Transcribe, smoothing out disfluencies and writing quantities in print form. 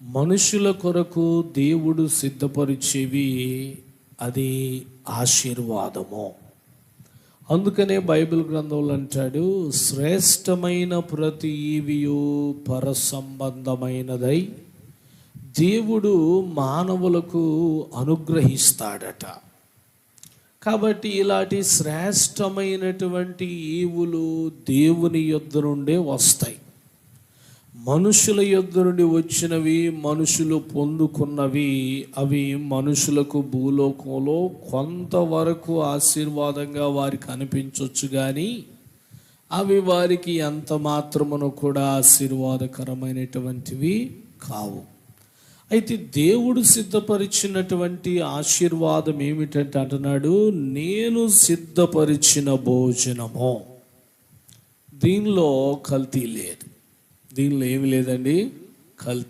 మనుషుల కొరకు దేవుడు సిద్ధపరిచేవి అది ఆశీర్వాదము. అందుకనే బైబిల్ గ్రంథంలో అంటాడు, శ్రేష్టమైన ప్రతి ఈవియు పర సంబంధమైనదై దేవుడు మానవులకు అనుగ్రహిస్తాడట. కాబట్టి ఇలాంటి శ్రేష్టమైనటువంటి ఈవులు దేవుని యొద్ద నుండే వస్తాయి. మనుషుల యొద్ద నుండి వచ్చినవి, మనుషులు పొందుకున్నవి, అవి మనుషులకు భూలోకంలో కొంతవరకు ఆశీర్వాదంగా వారికి అనిపించవచ్చు, కానీ అవి వారికి ఎంత మాత్రమును కూడా ఆశీర్వాదకరమైనటువంటివి కావు. అయితే దేవుడు సిద్ధపరిచినటువంటి ఆశీర్వాదం ఏమిటంటే అంటున్నాడు, నేను సిద్ధపరిచిన భోజనము. దీనిలో కల్తీ లేదు. దీనిలో ఏమి లేదండి, కల్తీ